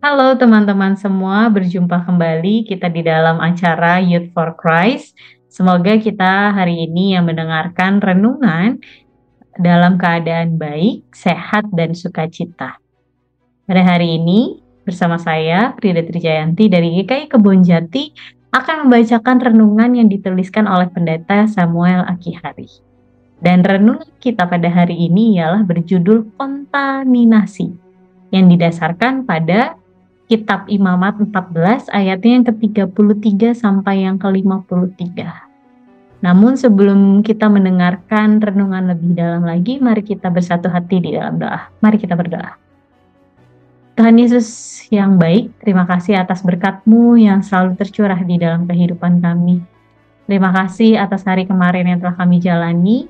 Halo teman-teman semua, berjumpa kembali kita di dalam acara Youth for Christ. Semoga kita hari ini yang mendengarkan renungan dalam keadaan baik, sehat, dan sukacita. Pada hari ini, bersama saya, Frida Trijayanti dari GKI Kebonjati, akan membacakan renungan yang dituliskan oleh Pendeta Samuel Akihari. Dan renungan kita pada hari ini ialah berjudul Kontaminasi, yang didasarkan pada Kitab Imamat 14 ayatnya yang ke-33 sampai yang ke-53. Namun sebelum kita mendengarkan renungan lebih dalam lagi, mari kita bersatu hati di dalam doa. Mari kita berdoa. Tuhan Yesus yang baik, terima kasih atas berkat-Mu yang selalu tercurah di dalam kehidupan kami. Terima kasih atas hari kemarin yang telah kami jalani,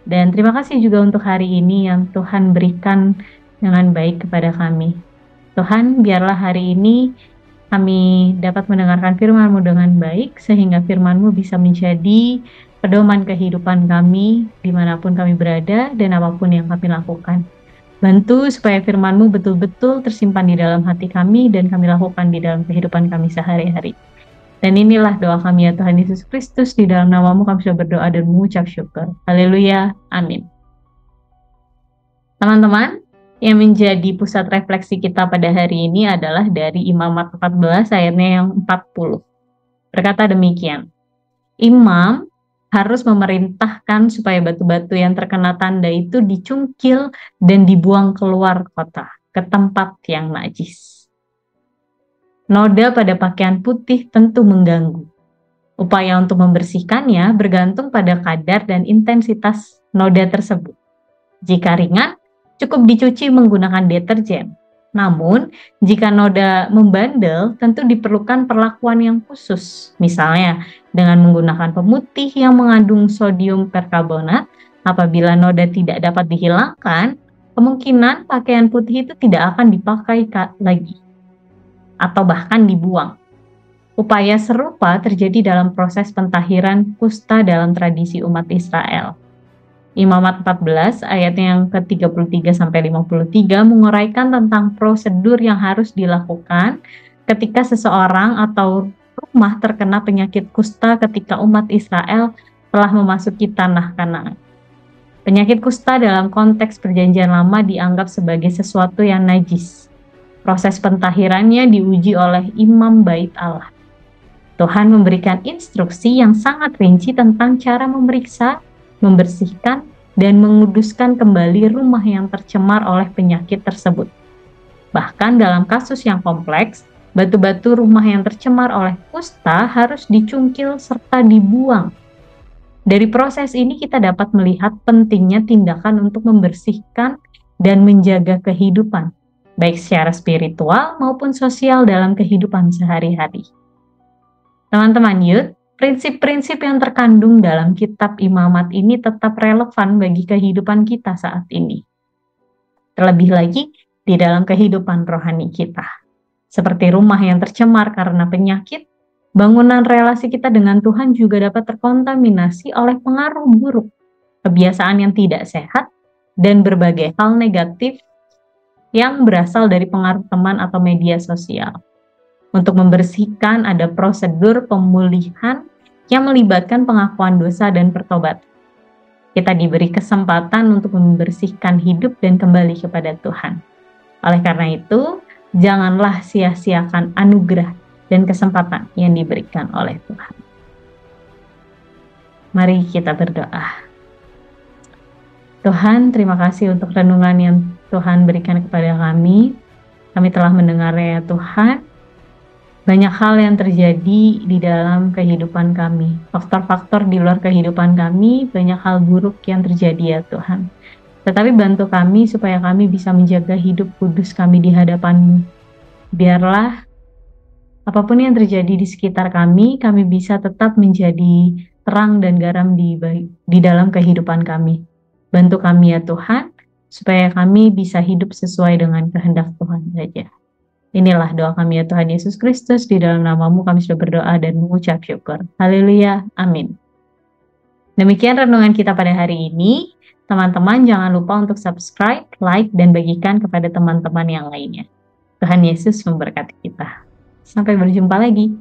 dan terima kasih juga untuk hari ini yang Tuhan berikan dengan baik kepada kami. Tuhan, biarlah hari ini kami dapat mendengarkan firman-Mu dengan baik, sehingga firman-Mu bisa menjadi pedoman kehidupan kami, dimanapun kami berada dan apapun yang kami lakukan. Bantu supaya firman-Mu betul-betul tersimpan di dalam hati kami dan kami lakukan di dalam kehidupan kami sehari-hari. Dan inilah doa kami ya Tuhan Yesus Kristus, di dalam nama-Mu kami sudah berdoa dan mengucap syukur. Haleluya, amin. Teman-teman, yang menjadi pusat refleksi kita pada hari ini adalah dari Imamat 14 ayatnya yang 40. Berkata demikian, imam harus memerintahkan supaya batu-batu yang terkena tanda itu dicungkil dan dibuang keluar kota, ke tempat yang najis. Noda pada pakaian putih tentu mengganggu. Upaya untuk membersihkannya bergantung pada kadar dan intensitas noda tersebut. Jika ringan, cukup dicuci menggunakan deterjen. Namun, jika noda membandel, tentu diperlukan perlakuan yang khusus. Misalnya, dengan menggunakan pemutih yang mengandung sodium perkarbonat, apabila noda tidak dapat dihilangkan, kemungkinan pakaian putih itu tidak akan dipakai lagi, atau bahkan dibuang. Upaya serupa terjadi dalam proses pentahiran kusta dalam tradisi umat Israel. Imamat 14 ayat yang ke-33 sampai 53 menguraikan tentang prosedur yang harus dilakukan ketika seseorang atau rumah terkena penyakit kusta ketika umat Israel telah memasuki tanah Kanaan. Penyakit kusta dalam konteks Perjanjian Lama dianggap sebagai sesuatu yang najis. Proses pentahirannya diuji oleh imam bait Allah. Tuhan memberikan instruksi yang sangat rinci tentang cara memeriksa, membersihkan, dan menguduskan kembali rumah yang tercemar oleh penyakit tersebut. Bahkan dalam kasus yang kompleks, batu-batu rumah yang tercemar oleh kusta harus dicungkil serta dibuang. Dari proses ini kita dapat melihat pentingnya tindakan untuk membersihkan dan menjaga kehidupan, baik secara spiritual maupun sosial dalam kehidupan sehari-hari. Teman-teman youth, prinsip-prinsip yang terkandung dalam kitab Imamat ini tetap relevan bagi kehidupan kita saat ini. Terlebih lagi di dalam kehidupan rohani kita. Seperti rumah yang tercemar karena penyakit, bangunan relasi kita dengan Tuhan juga dapat terkontaminasi oleh pengaruh buruk, kebiasaan yang tidak sehat, dan berbagai hal negatif yang berasal dari pengaruh teman atau media sosial. Untuk membersihkan ada prosedur pemulihan yang melibatkan pengakuan dosa dan pertobatan. Kita diberi kesempatan untuk membersihkan hidup dan kembali kepada Tuhan. Oleh karena itu, janganlah sia-siakan anugerah dan kesempatan yang diberikan oleh Tuhan. Mari kita berdoa. Tuhan, terima kasih untuk renungan yang Tuhan berikan kepada kami. Kami telah mendengarnya ya Tuhan. Banyak hal yang terjadi di dalam kehidupan kami. Faktor-faktor di luar kehidupan kami, banyak hal buruk yang terjadi ya Tuhan. Tetapi bantu kami supaya kami bisa menjaga hidup kudus kami di hadapan-Mu. Biarlah apapun yang terjadi di sekitar kami bisa tetap menjadi terang dan garam di dalam kehidupan kami. Bantu kami ya Tuhan, supaya kami bisa hidup sesuai dengan kehendak Tuhan saja. Inilah doa kami ya Tuhan Yesus Kristus, di dalam nama-Mu kami sudah berdoa dan mengucap syukur. Haleluya, amin. Demikian renungan kita pada hari ini. Teman-teman jangan lupa untuk subscribe, like, dan bagikan kepada teman-teman yang lainnya. Tuhan Yesus memberkati kita. Sampai berjumpa lagi.